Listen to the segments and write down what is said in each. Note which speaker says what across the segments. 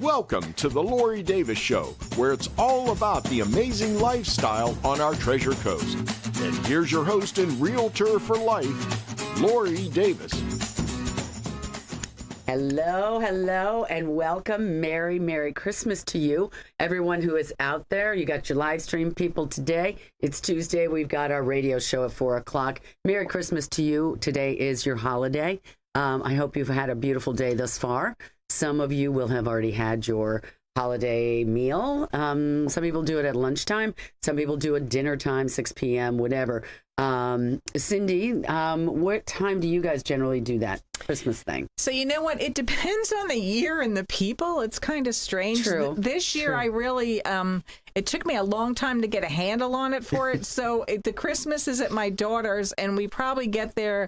Speaker 1: Welcome to the Lori Davis Show, where it's all about the amazing lifestyle on our Treasure Coast. And here's your host and realtor for life, Lori Davis.
Speaker 2: Hello, hello, and welcome. Merry Christmas to you. Everyone who is out there, you got your live stream people today. It's Tuesday. We've got our radio show at 4 o'clock. Merry Christmas to you. Today is your holiday. I hope you've had a beautiful day thus far. Some of you will have already had your holiday meal. Some people do it at lunchtime. Some people do it dinner time, 6 p.m., whatever. Cindy, what time do you guys generally do that Christmas thing?
Speaker 3: So you know what? It depends on the year and the people. It's kind of strange.
Speaker 2: True.
Speaker 3: This year, I really, it took me a long time to get a handle on it for it. So the Christmas is at my daughter's, and we probably get there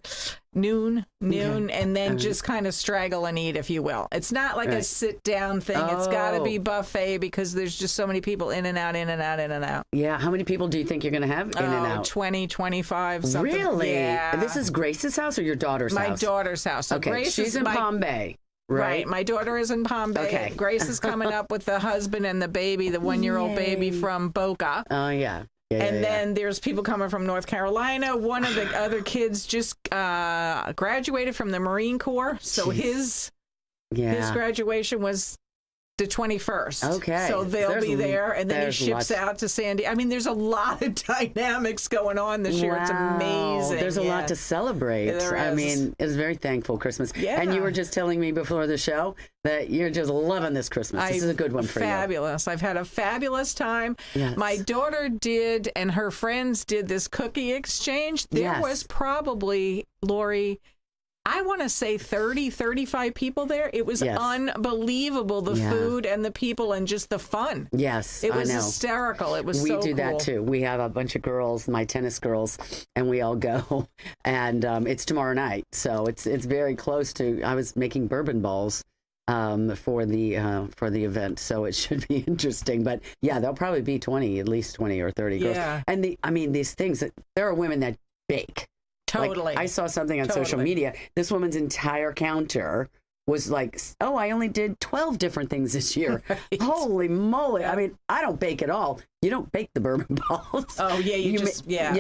Speaker 3: noon, okay, and then just kind of straggle and eat, if you will. It's not like a sit-down thing. Oh. It's got to be buffet because there's just so many people in and out, in and out, in and out.
Speaker 2: Yeah. How many people do you think you're going to have in and out?
Speaker 3: 20, 25, something.
Speaker 2: Really?
Speaker 3: Yeah.
Speaker 2: This is Grace's house or your daughter's house?
Speaker 3: My daughter's house. So
Speaker 2: okay,
Speaker 3: Grace
Speaker 2: she's in Palm Bay. Right.
Speaker 3: My daughter is in Palm Bay.
Speaker 2: Okay.
Speaker 3: Grace is coming up with the husband and the baby, the 1-year-old baby from Boca.
Speaker 2: Oh, yeah.
Speaker 3: Then there's people coming from North Carolina. One of the other kids just graduated from the Marine Corps. So his graduation was the 21st.
Speaker 2: Okay.
Speaker 3: So they'll be there, and then he ships out to San Diego. I mean, there's a lot of dynamics going on this year. It's amazing.
Speaker 2: There's a lot to celebrate. I mean, it's very thankful Christmas.
Speaker 3: Yeah.
Speaker 2: And you were just telling me before the show that you're just loving this Christmas. This is a good one for you.
Speaker 3: Fabulous. I've had a fabulous time.
Speaker 2: Yes.
Speaker 3: My daughter did, and her friends did this cookie exchange. There was probably, Lori, I want to say 30, 35 people there. It was unbelievable, the food and the people and just the fun.
Speaker 2: Yes,
Speaker 3: it was hysterical. It was
Speaker 2: so
Speaker 3: cool.
Speaker 2: We do that too. We have a bunch of girls, my tennis girls, and we all go. And it's tomorrow night, so it's very close to. I was making bourbon balls for the event, so it should be interesting. But yeah, there'll probably be at least 20 or 30 girls.
Speaker 3: Yeah.
Speaker 2: And these things there are women that bake.
Speaker 3: Totally.
Speaker 2: Like, I saw something on social media. This woman's entire counter was like, I only did 12 different things this year. Right. Holy moly. I mean, I don't bake at all. You don't bake the bourbon balls.
Speaker 3: Oh, yeah.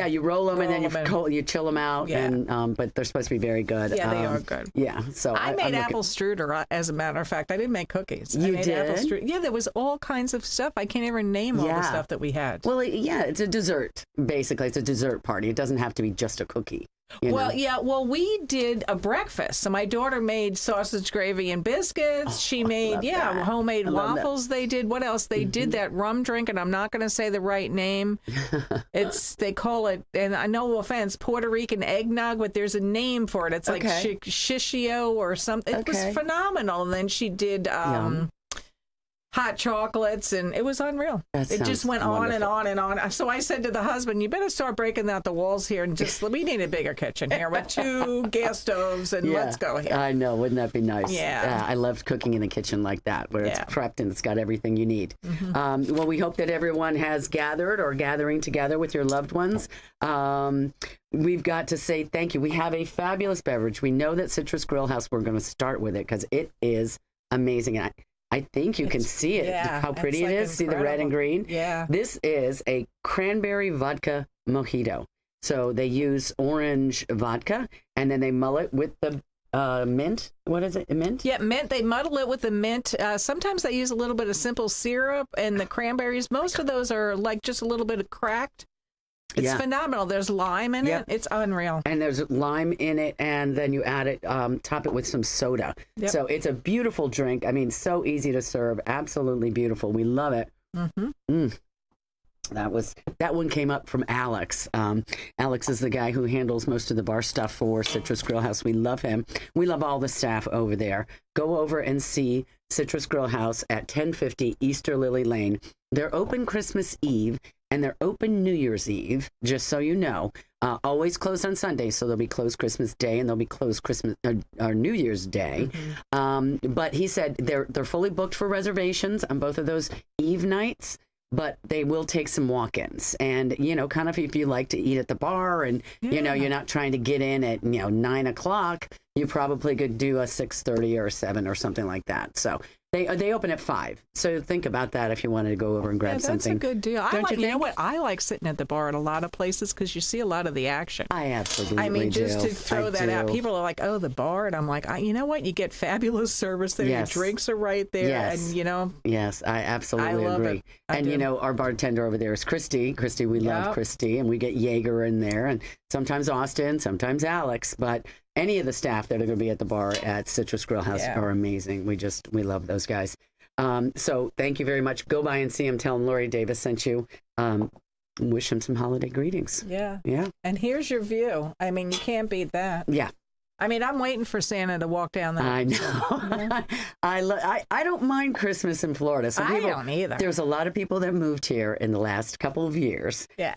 Speaker 2: You roll them and then you chill them out.
Speaker 3: Yeah.
Speaker 2: And but they're supposed to be very good.
Speaker 3: Yeah, they are good.
Speaker 2: Yeah. So
Speaker 3: I made apple strudel, as a matter of fact. I didn't make cookies.
Speaker 2: You
Speaker 3: I made
Speaker 2: did?
Speaker 3: Apple strudel. Yeah, there was all kinds of stuff. I can't even name all the stuff that we had.
Speaker 2: Well, it's a dessert. Basically, it's a dessert party. It doesn't have to be just a cookie.
Speaker 3: Well, we did a breakfast. So my daughter made sausage gravy and biscuits. She made, homemade waffles. They did. What else? They did that rum drink, and I'm not going to say the right name. They call it, and I no offense, Puerto Rican eggnog, but there's a name for it. It's like shishio or something. It was phenomenal. And then she did hot chocolates, and it was unreal. It just went on and on and on. So I said to the husband, you better start breaking out the walls here, and we need a bigger kitchen here with 2 gas stoves, and let's go here.
Speaker 2: I know. Wouldn't that be nice?
Speaker 3: Yeah.
Speaker 2: I loved cooking in a kitchen like that, where it's prepped and it's got everything you need. Mm-hmm. Well, we hope that everyone has gathered or gathering together with your loved ones. We've got to say thank you. We have a fabulous beverage. We know that Citrus Grill House, we're going to start with it because it is amazing. I think you can see it, how pretty it is. Incredible. See the red and green?
Speaker 3: Yeah.
Speaker 2: This is a cranberry vodka mojito. So they use orange vodka, and then they mull it with the mint. What is it, mint?
Speaker 3: Yeah, mint. They muddle it with the mint. Sometimes they use a little bit of simple syrup, and the cranberries, most of those are like just a little bit of cracked. It's phenomenal. There's lime in it. It's unreal.
Speaker 2: And there's lime in it, and then you add it, top it with some soda. Yep. So it's a beautiful drink. I mean, so easy to serve. Absolutely beautiful. We love it. Mm-hmm. That one came up from Alex. Alex is the guy who handles most of the bar stuff for Citrus Grill House. We love him. We love all the staff over there. Go over and see Citrus Grill House at 1050 Easter Lily Lane. They're open Christmas Eve, and they're open New Year's Eve, just so you know. Always closed on Sunday, so they'll be closed Christmas Day, and they'll be closed Christmas or New Year's Day. Mm-hmm. But he said they're fully booked for reservations on both of those Eve nights, but they will take some walk-ins. And, kind of if you like to eat at the bar and, you're not trying to get in at, 9 o'clock, you probably could do a 6:30 or a 7 or something like that. So They open at 5. So think about that if you wanted to go over and grab something.
Speaker 3: That's a good deal.
Speaker 2: Don't you think?
Speaker 3: You know what? I like sitting at the bar at a lot of places because you see a lot of the action.
Speaker 2: I absolutely do.
Speaker 3: Just to throw that out, people are like, "Oh, the bar," and I'm like, you know what? You get fabulous service there.
Speaker 2: Yes.
Speaker 3: Your drinks are right there,
Speaker 2: Yes.
Speaker 3: and
Speaker 2: Yes, I absolutely
Speaker 3: I love
Speaker 2: agree.
Speaker 3: it. I
Speaker 2: And
Speaker 3: do.
Speaker 2: our bartender over there is Christy. Christy, we love Christy, and we get Jaeger in there, and sometimes Austin, sometimes Alex, but any of the staff that are going to be at the bar at Citrus Grill House are amazing. We love those guys. So thank you very much. Go by and see him. Tell him Lori Davis sent you. Wish him some holiday greetings.
Speaker 3: Yeah.
Speaker 2: Yeah.
Speaker 3: And here's your view. I mean, you can't beat that.
Speaker 2: Yeah.
Speaker 3: I mean, I'm waiting for Santa to walk down the.
Speaker 2: I know. I don't mind Christmas in Florida.
Speaker 3: I don't either.
Speaker 2: There's a lot of people that moved here in the last couple of years.
Speaker 3: Yeah.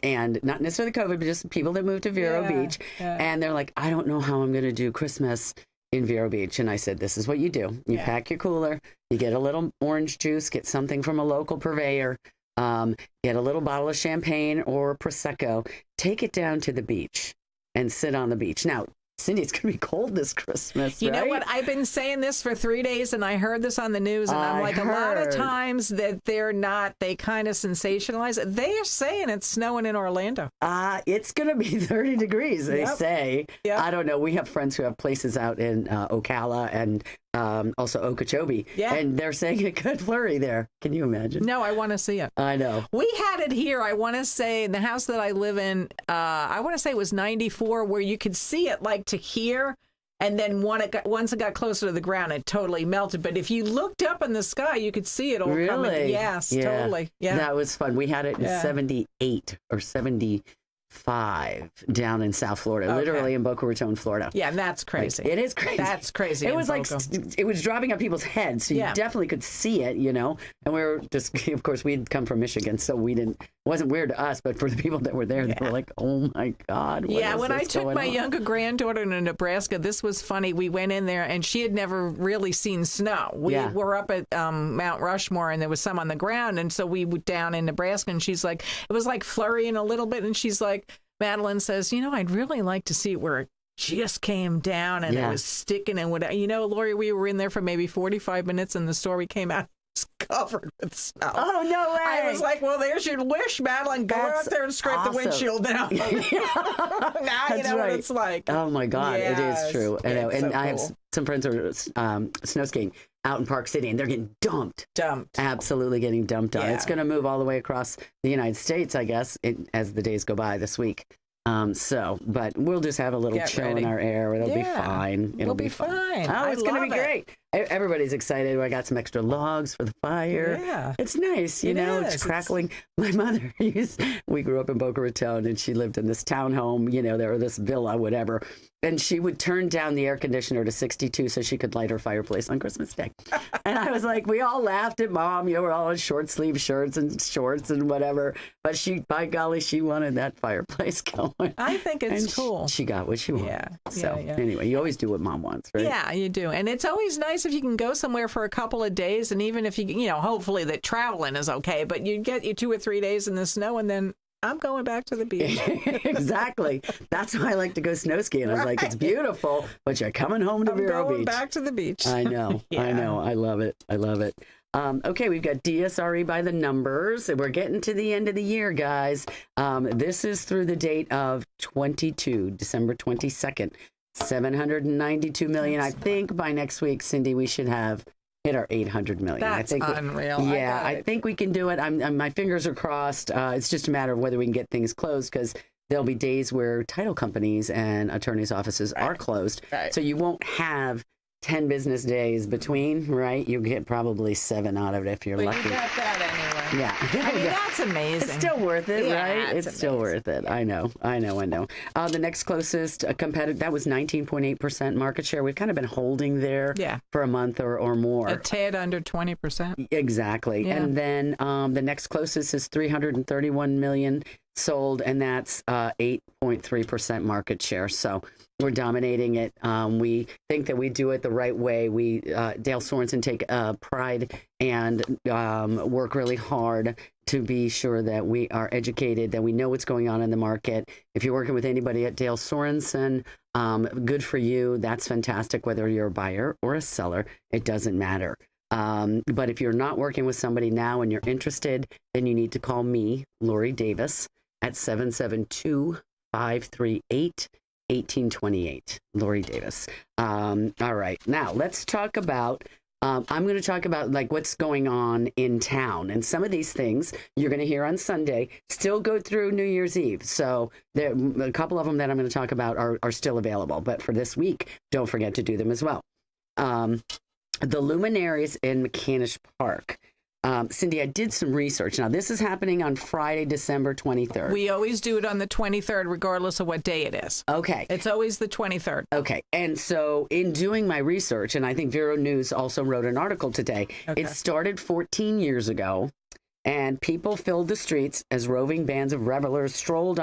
Speaker 2: And not necessarily COVID, but just people that moved to Vero Beach.
Speaker 3: Yeah.
Speaker 2: And they're like, I don't know how I'm going to do Christmas in Vero Beach. And I said, this is what you do. You pack your cooler, you get a little orange juice, get something from a local purveyor, get a little bottle of champagne or Prosecco, take it down to the beach and sit on the beach. Now, Cindy, it's going to be cold this Christmas,
Speaker 3: You
Speaker 2: right?
Speaker 3: know what? I've been saying this for 3 days, and I heard this on the news, and I'm like, a lot of times that they kind of sensationalize it. They are saying it's snowing in Orlando.
Speaker 2: It's going to be 30 degrees, they say.
Speaker 3: Yep.
Speaker 2: I don't know. We have friends who have places out in Ocala and also Okeechobee, and they're saying a good flurry there. Can you imagine?
Speaker 3: No, I want to see it.
Speaker 2: I know.
Speaker 3: We had it here, I want to say, in the house that I live in, I want to say it was 94, where you could see it like to here, and then once it got closer to the ground, it totally melted. But if you looked up in the sky, you could see it all coming. Yes, totally. Yeah.
Speaker 2: That was fun. We had it in 78 or 75 down in South Florida, literally in Boca Raton, Florida.
Speaker 3: Yeah, and that's crazy.
Speaker 2: It is crazy.
Speaker 3: That's crazy.
Speaker 2: It was like,
Speaker 3: Boca.
Speaker 2: it was dropping on people's heads, so you definitely could see it, And we were just, of course, we'd come from Michigan, so it wasn't weird to us, but for the people that were there, they were like, oh my God, what is
Speaker 3: when I
Speaker 2: this
Speaker 3: took
Speaker 2: going
Speaker 3: my
Speaker 2: on?
Speaker 3: younger granddaughter to Nebraska, this was funny. We went in there, and she had never really seen snow. We were up at Mount Rushmore, and there was some on the ground, and so we were down in Nebraska, and she's like, it was like flurrying a little bit, and she's like, Madeline says, I'd really like to see where it just came down and it was sticking and whatever. Lori, we were in there for maybe 45 minutes, and the store we came out was covered with snow.
Speaker 2: Oh, no way.
Speaker 3: I was like, well, there's your wish, Madeline. Go out there and scrape the windshield down. Now you know what it's like.
Speaker 2: Oh, my God. It is true. I know. And I have some friends who are snow skiing out in Park City, and they're getting dumped. Absolutely getting dumped on. It's going to move all the way across the United States, I guess, as the days go by this week. But we'll just have a little chill in our air. It'll be fine. It'll be fine. Oh, it's going to be great. Everybody's excited. I got some extra logs for the fire. Yeah. It's nice, it's crackling. My mother we grew up in Boca Raton, and she lived in this townhome, or this villa, whatever. And she would turn down the air conditioner to 62 so she could light her fireplace on Christmas Day. And I was like, we all laughed at Mom. We're all in short sleeve shirts and shorts and whatever. But by golly, she wanted that fireplace going.
Speaker 3: I think it's cool.
Speaker 2: She got what she wanted. Anyway, you always do what Mom wants, right?
Speaker 3: Yeah, you do. And it's always nice if you can go somewhere for a couple of days. And even if you hopefully that traveling is okay, but you get 2 or 3 days in the snow, and then I'm going back to the beach.
Speaker 2: Exactly. That's why I like to go snow skiing. I was like, it's beautiful, but you're coming home to Vero Beach.
Speaker 3: I'm going back to the beach.
Speaker 2: I know. I know. I love it. I love it. Okay, we've got DSRE by the numbers. We're getting to the end of the year, guys. This is through the date of December 22nd. 792 million. I think by next week, Cindy, we should have hit our 800 million.
Speaker 3: That's unreal.
Speaker 2: Yeah, I think we can do it. My fingers are crossed. It's just a matter of whether we can get things closed, because there'll be days where title companies and attorneys' offices are closed. Right. So you won't have 10 business days between, right? You get probably 7 out of it if you're lucky.
Speaker 3: You got that anyway.
Speaker 2: Yeah.
Speaker 3: I mean, that's amazing.
Speaker 2: It's still worth it, right? It's
Speaker 3: amazing.
Speaker 2: Still worth it. I know. The next closest competitor, that was 19.8% market share. We've kind of been holding there for a month or more.
Speaker 3: A tad under 20%.
Speaker 2: Exactly. Yeah. And then the next closest is 331 million sold, and that's 8.3% market share. So we're dominating it. We think that we do it the right way. We Dale Sorensen take pride and work really hard to be sure that we are educated, that we know what's going on in the market. If you're working with anybody at Dale Sorensen, good for you. That's fantastic. Whether you're a buyer or a seller, it doesn't matter. But if you're not working with somebody now and you're interested, then you need to call me, Lori Davis, at 772-538-1828. Lori Davis. All right. Now let's talk about, I'm going to talk about like what's going on in town. And some of these things you're going to hear on Sunday still go through New Year's Eve. So there, a couple of them that I'm going to talk about are still available. But for this week, don't forget to do them as well. The luminaries in McCanish Park. Cindy, I did some research. Now, this is happening on Friday, December 23rd.
Speaker 3: We always do it on the 23rd, regardless of what day it is.
Speaker 2: Okay.
Speaker 3: It's always the 23rd.
Speaker 2: Okay. And so in doing my research, and I think Vero News also wrote an article today, it started 14 years ago, and people filled the streets as roving bands of revelers strolled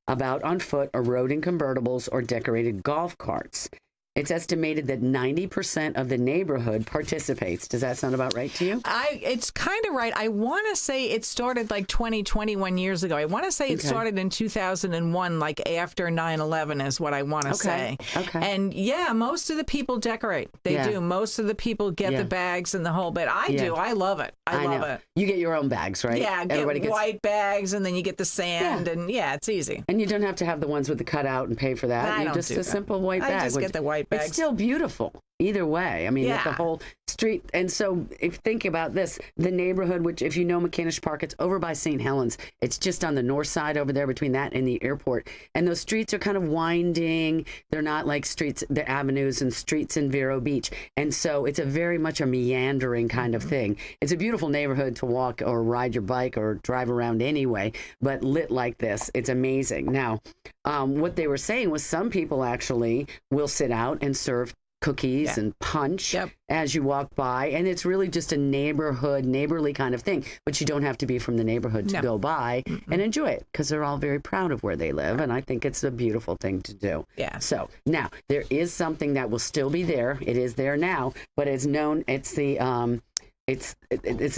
Speaker 2: about on foot or rode in convertibles or decorated golf carts. It's estimated that 90% of the neighborhood participates. Does that sound about right to you?
Speaker 3: It's kind of right. I want to say it started like 21 years ago. I want to say it started in 2001, like after 9/11 is what I want to say. Okay. And yeah, most of the people decorate. They do. Most of the people get the bags and the whole bit. I do. I love it. I love it.
Speaker 2: You get your own bags, right?
Speaker 3: Yeah, Everybody gets white bags, and then you get the sand, and it's easy.
Speaker 2: And you don't have to have the ones with the cutout and pay for that. You just a simple white bag.
Speaker 3: I just get the white bags.
Speaker 2: It's still beautiful either way. I mean, the whole street. And so if think about this, the neighborhood, which if you know McCanish Park, it's over by St. Helens. It's just on the north side over there between that and the airport. And those streets are kind of winding. They're not like streets, the avenues and streets in Vero Beach. And so it's a very much a meandering kind of thing. It's a beautiful neighborhood to walk or ride your bike or drive around anyway, but lit like this, it's amazing. Now, what they were saying was some people actually will sit out and serve cookies and punch as you walk by, and it's really just a neighborly kind of thing, but you don't have to be from the neighborhood to go by and enjoy it, because they're all very proud of where they live, and I think it's a beautiful thing to do. So now there is something that will still be there. It is there now, but it's known, it's the it's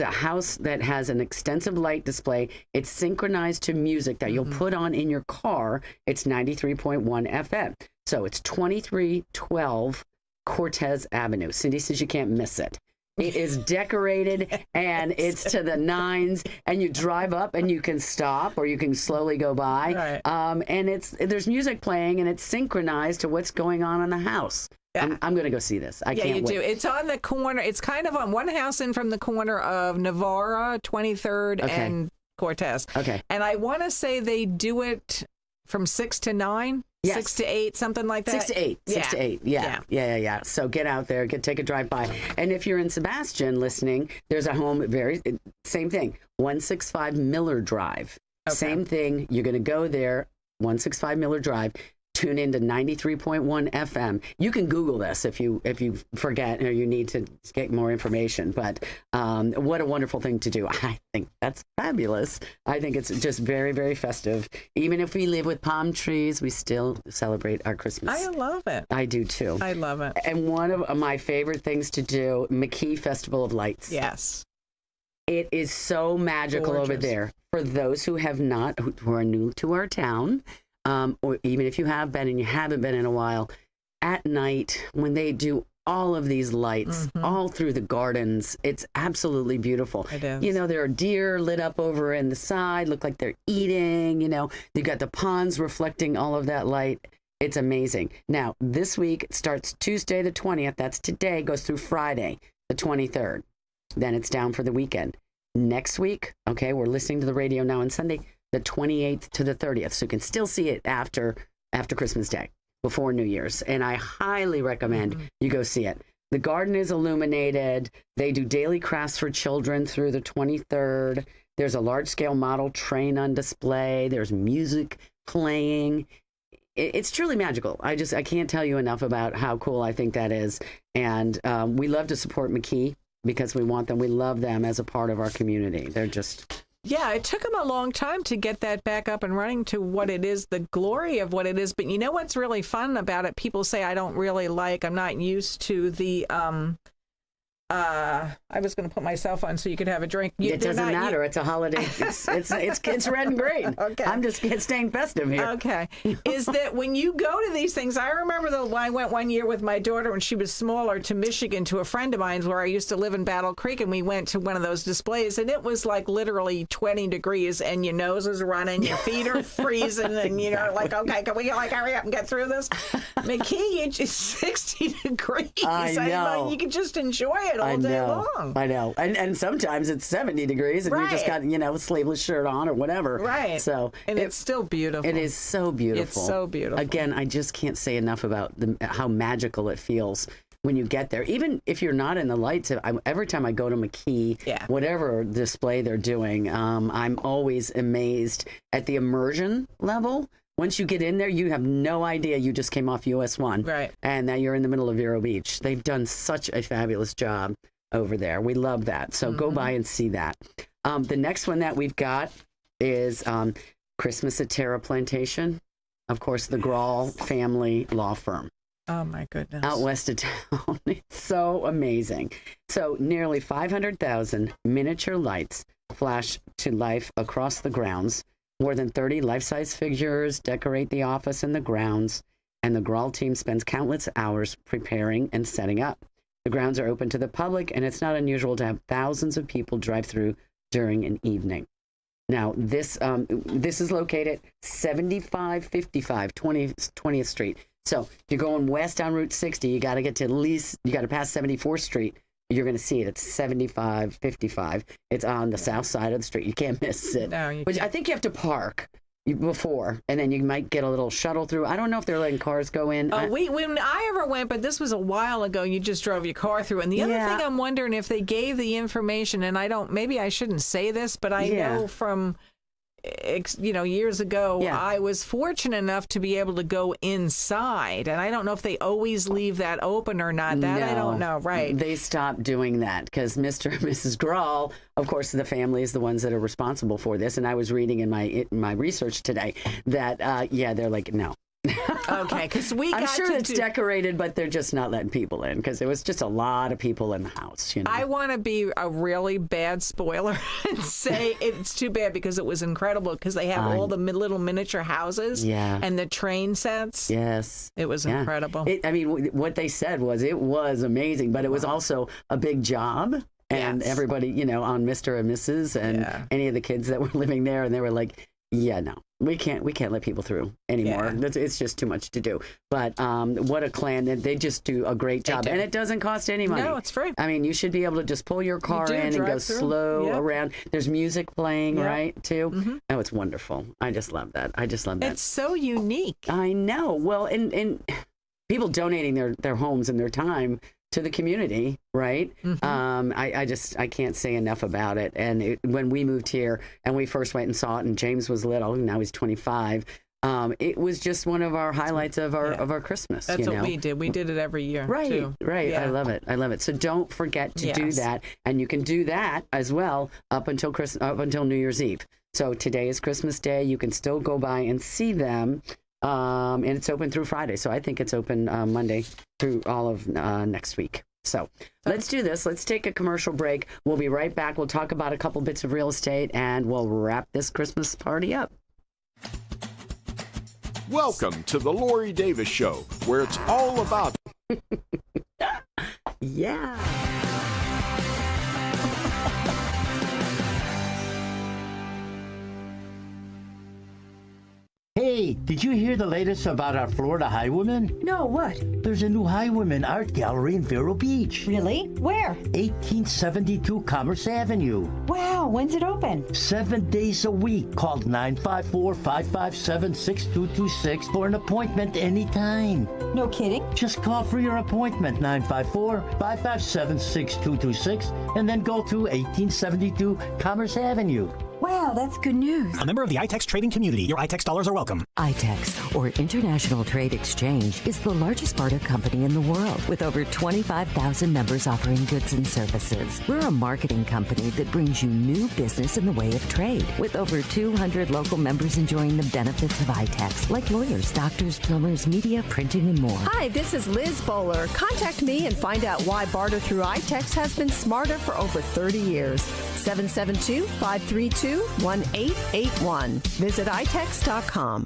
Speaker 2: a house that has an extensive light display. It's synchronized to music that you'll put on in your car. It's 93.1 FM. So it's 2312 Cortez Avenue. Cindy says you can't miss it. It is decorated and it's to the nines, and you drive up and you can stop or you can slowly go by. And there's music playing and it's synchronized to what's going on in the house. I'm going to go see this. I can't wait.
Speaker 3: Do. It's on the corner. It's kind of on one house in from the corner of Navarra, 23rd, and Cortez. And I want to say they do it from 6 to 9. Yes. 6 to 8, something like that.
Speaker 2: 6 to 8. 6 to 8. Yeah. So get out there, take a drive by. And if you're in Sebastian listening, there's a home, same thing, 165 Miller Drive. Same thing. You're going to go there, 165 Miller Drive. Tune in to 93.1 FM. You can Google this if you forget or you need to get more information. But what a wonderful thing to do. I think that's fabulous. I think it's just very, very festive. Even if we live with palm trees, we still celebrate our Christmas.
Speaker 3: I love it.
Speaker 2: I do too.
Speaker 3: I love it.
Speaker 2: And one of my favorite things to do, McKee Festival of Lights.
Speaker 3: Yes.
Speaker 2: It is so magical over there. For those who have not, who are new to our town, or even if you have been and you haven't been in a while, at night when they do all of these lights all through the gardens, it's absolutely beautiful.
Speaker 3: It is.
Speaker 2: You know, there are deer lit up over in the side, look like they're eating, you know, you've got the ponds reflecting all of that light. It's amazing. Now, this week it starts Tuesday the 20th, that's today, goes through Friday the 23rd. Then it's down for the weekend. Next week, okay, we're listening to the radio now on Sunday, the 28th to the 30th. So you can still see it after Christmas Day, before New Year's. And I highly recommend you go see it. The garden is illuminated. They do daily crafts for children through the 23rd. There's a large-scale model train on display. There's music playing. It's truly magical. I can't tell you enough about how cool I think that is. And we love to support McKee because we want them. We love them as a part of our community. They're just...
Speaker 3: Yeah, it took them a long time to get that back up and running to what it is, the glory of what it is. But you know what's really fun about it? People say, I'm not used to the I was going to put my cell phone so you could have a drink.
Speaker 2: It doesn't matter. It's a holiday. It's red and green.
Speaker 3: Okay.
Speaker 2: I'm just staying festive here.
Speaker 3: Okay. Is that when you go to these things, I remember when I went one year with my daughter when she was smaller to Michigan to a friend of mine's where I used to live in Battle Creek, and we went to one of those displays, and it was like literally 20 degrees, and your nose is running, your feet are freezing, and you're like, okay, can we like hurry up and get through this? McKee, it's just 60 degrees.
Speaker 2: I know.
Speaker 3: You can just enjoy it all day long.
Speaker 2: I know. And sometimes it's 70 degrees and you just got, a sleeveless shirt on or whatever.
Speaker 3: Right.
Speaker 2: So
Speaker 3: it's still beautiful.
Speaker 2: It is so beautiful.
Speaker 3: It's so beautiful.
Speaker 2: Again, I just can't say enough about how magical it feels when you get there. Even if you're not in the lights, every time I go to McKee, whatever display they're doing, I'm always amazed at the immersion level. Once you get in there, you have no idea you just came off US 1.
Speaker 3: Right.
Speaker 2: And now you're in the middle of Vero Beach. They've done such a fabulous job over there. We love that. So go by and see that. The next one that we've got is Christmas at Terra Plantation. Of course, the Grawl family law firm.
Speaker 3: Oh, my goodness.
Speaker 2: Out west of town. It's so amazing. So nearly 500,000 miniature lights flash to life across the grounds. More than 30 life-size figures decorate the office and the grounds, and the Grawl team spends countless hours preparing and setting up. The grounds are open to the public, and it's not unusual to have thousands of people drive through during an evening. Now, this is located 7555 20th Street. So if you're going west down Route 60, you got to get to at least, you got to pass 74th Street. You're going to see it. It's 7555. It's on the south side of the street. You can't miss it.
Speaker 3: No, you
Speaker 2: Which
Speaker 3: can't.
Speaker 2: I think you have to park before, and then you might get a little shuttle through. I don't know if they're letting cars go in.
Speaker 3: When I ever went, but this was a while ago, you just drove your car through. And the other thing I'm wondering if they gave the information, and maybe I shouldn't say this, but I know from years ago, I was fortunate enough to be able to go inside, and I don't know if they always leave that open or not. That I don't know. Right?
Speaker 2: They stopped doing that because Mr. and Mrs. Grawl, of course, the family is the ones that are responsible for this. And I was reading in my research today that they're like, no.
Speaker 3: Okay, because
Speaker 2: I'm sure it's decorated, but they're just not letting people in because there was just a lot of people in the house.
Speaker 3: I want to be a really bad spoiler and say it's too bad because it was incredible because they have all the little miniature houses and the train sets.
Speaker 2: Yes.
Speaker 3: It was incredible.
Speaker 2: What they said was it was amazing, but it was also a big job. And everybody, on Mr. and Mrs. and any of the kids that were living there, and they were like, no, we can't let people through anymore. It's just too much to do. But what a clan. They just do a great job. And it doesn't cost any money.
Speaker 3: No, it's free.
Speaker 2: I mean, you should be able to just pull your car in and go slow around. There's music playing, right, too? Mm-hmm. Oh, it's wonderful. I just love that.
Speaker 3: It's so unique.
Speaker 2: I know. Well, and people donating their homes and their time to the community, right? Mm-hmm. I can't say enough about it. And when we moved here and we first went and saw it, and James was little, now he's 25. It was just one of our highlights of our Christmas.
Speaker 3: That's what we did. We did it every year,
Speaker 2: right? Right. Yeah. I love it. So don't forget to do that, and you can do that as well up until New Year's Eve. So today is Christmas Day. You can still go by and see them. And it's open through Friday. So I think it's open Monday through all of next week. So let's do this. Let's take a commercial break. We'll be right back. We'll talk about a couple bits of real estate, and we'll wrap this Christmas party up.
Speaker 1: Welcome to the Lori Davis Show, where it's all about...
Speaker 2: Yeah.
Speaker 4: Hey, did you hear the latest about our Florida Highwomen?
Speaker 5: No, what?
Speaker 4: There's a new Highwomen art gallery in Vero Beach.
Speaker 5: Really? Where?
Speaker 4: 1872 Commerce Avenue.
Speaker 5: Wow, when's it open?
Speaker 4: 7 days a week. Call 954-557-6226 for an appointment anytime.
Speaker 5: No kidding?
Speaker 4: Just call for your appointment, 954-557-6226, and then go to 1872 Commerce Avenue.
Speaker 5: Wow, that's good news.
Speaker 6: A member of the ITEX trading community. Your ITEX dollars are welcome.
Speaker 7: ITEX, or International Trade Exchange, is the largest barter company in the world with over 25,000 members offering goods and services. We're a marketing company that brings you new business in the way of trade, with over 200 local members enjoying the benefits of ITEX, like lawyers, doctors, plumbers, media, printing, and more.
Speaker 8: Hi, this is Liz Bowler. Contact me and find out why barter through ITEX has been smarter for over 30 years. 772-532-1881. Visit itex.com.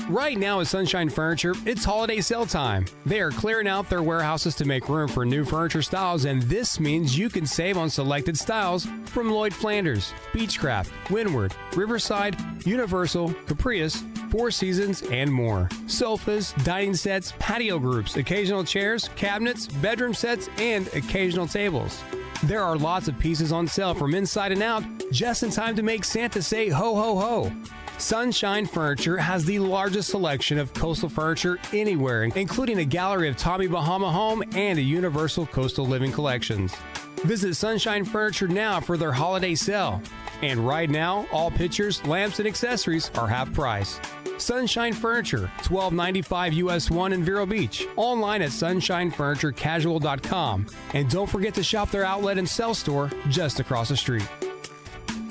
Speaker 9: Right now at Sunshine Furniture, it's holiday sale time. They are clearing out their warehouses to make room for new furniture styles, and this means you can save on selected styles from Lloyd Flanders, Beechcraft, Windward, Riverside, Universal, Caprice, Four Seasons, and more. Sofas, dining sets, patio groups, occasional chairs, cabinets, bedroom sets, and occasional tables. There are lots of pieces on sale from inside and out, just in time to make Santa say ho ho ho. Sunshine Furniture has the largest selection of coastal furniture anywhere, including a gallery of Tommy Bahama Home and a Universal Coastal Living collections. Visit Sunshine Furniture now for their holiday sale. And right now, all pictures, lamps, and accessories are half price. Sunshine Furniture, $12.95 US 1 in Vero Beach. Online at sunshinefurniturecasual.com. And don't forget to shop their outlet and sell store just across the street.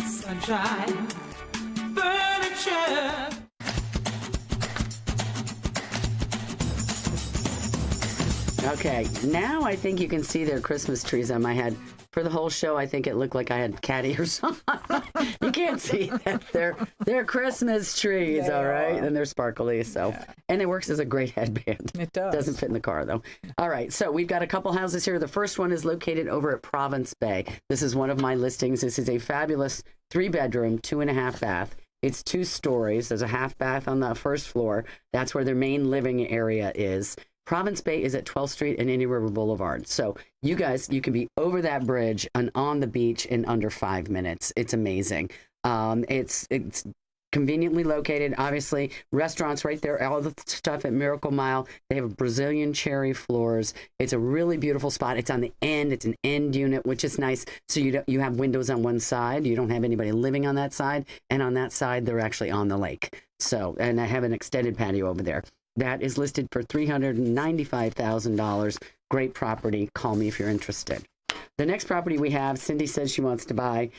Speaker 10: Sunshine Furniture.
Speaker 2: Okay, now I think you can see their Christmas trees on my head. For the whole show, I think it looked like I had cat ears on. You can't see that. They're Christmas trees, all right? And they're sparkly, so. Yeah. And it works as a great headband.
Speaker 3: It does.
Speaker 2: Doesn't fit in the car, though. All right, so we've got a couple houses here. The first one is located over at Province Bay. This is one of my listings. This is a fabulous 3-bedroom, 2.5 bath. It's 2 stories. There's a half bath on the first floor. That's where their main living area is. Province Bay is at 12th Street and Indian River Boulevard. So you guys, you can be over that bridge and on the beach in under 5 minutes. It's amazing. It's conveniently located, obviously. Restaurants right there, all the stuff at Miracle Mile. They have Brazilian cherry floors. It's a really beautiful spot. It's on the end. It's an end unit, which is nice. So you have windows on one side. You don't have anybody living on that side. And on that side, they're actually on the lake. So, and I have an extended patio over there. That is listed for $395,000. Great property. Call me if you're interested. The next property we have, Cindy says she wants to buy.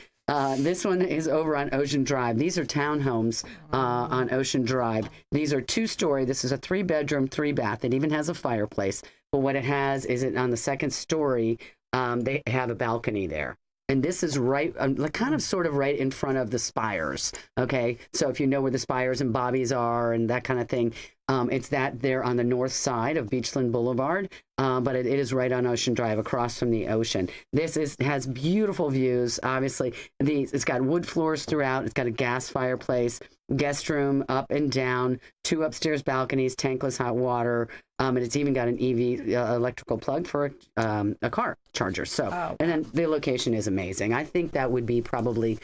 Speaker 2: This one is over on Ocean Drive. These are townhomes on Ocean Drive. These are 2-story. This is a 3-bedroom, 3-bath. It even has a fireplace. But what it has is it on the second story, they have a balcony there. And this is right, kind of sort of right in front of the spires, okay? So if you know where the spires and Bobby's are and that kind of thing, it's that there on the north side of Beachland Boulevard, but it is right on Ocean Drive across from the ocean. This has beautiful views, obviously. It's got wood floors throughout. It's got a gas fireplace, guest room up and down, 2 upstairs balconies, tankless hot water, and it's even got an EV electrical plug for a car charger. So, and then the location is amazing. I think that would be probably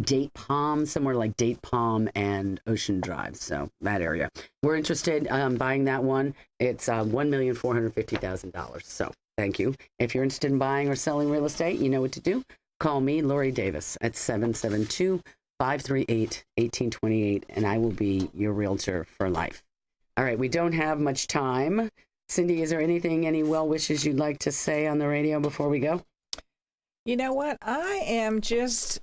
Speaker 2: Date Palm, somewhere like Date Palm and Ocean Drive. So that area. We're interested in buying that one. It's $1,450,000. So thank you. If you're interested in buying or selling real estate, you know what to do. Call me, Lori Davis, at 772-538-1828, and I will be your realtor for life. All right, we don't have much time. Cindy, is there any well wishes you'd like to say on the radio before we go?
Speaker 3: You know what? I'm just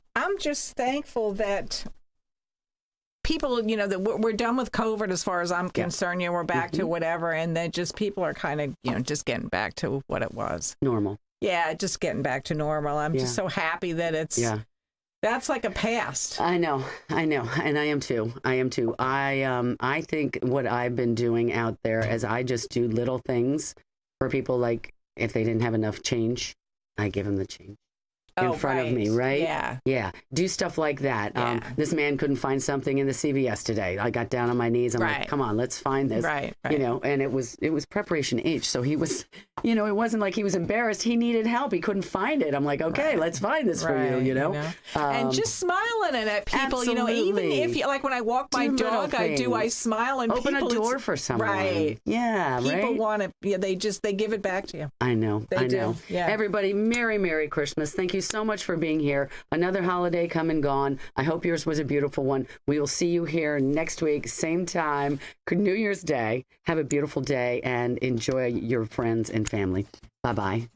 Speaker 3: thankful that people, that we're done with COVID as far as I'm concerned. We're back to whatever, and then just people are kind of, just getting back to what it was.
Speaker 2: Normal. Yeah,
Speaker 3: just getting back to normal. I'm just so happy that it's... Yeah. That's like a past.
Speaker 2: I know, and I am too. I think what I've been doing out there is I just do little things for people. Like if they didn't have enough change, I give them the change in front of me, right? Yeah. Do stuff like that. Yeah. This man couldn't find something in the CVS today. I got down on my knees. I'm like, come on, let's find this. Right. And it was preparation H. So he was you know, it wasn't like he was embarrassed. He needed help. He couldn't find it. I'm like, okay, let's find this for you, you know?
Speaker 3: And just smiling at people,
Speaker 2: absolutely.
Speaker 3: you know, even if you, like when I walk my dog, I smile and
Speaker 2: open
Speaker 3: people,
Speaker 2: a door for someone.
Speaker 3: Right.
Speaker 2: Yeah,
Speaker 3: people want it. Yeah, they give it back to you.
Speaker 2: I know.
Speaker 3: They do.
Speaker 2: Know.
Speaker 3: Yeah.
Speaker 2: Everybody, Merry Christmas. Thank you so much for being here. Another holiday come and gone. I hope yours was a beautiful one. We will see you here next week, same time, New Year's Day. Have a beautiful day and enjoy your friends and family. Bye-bye.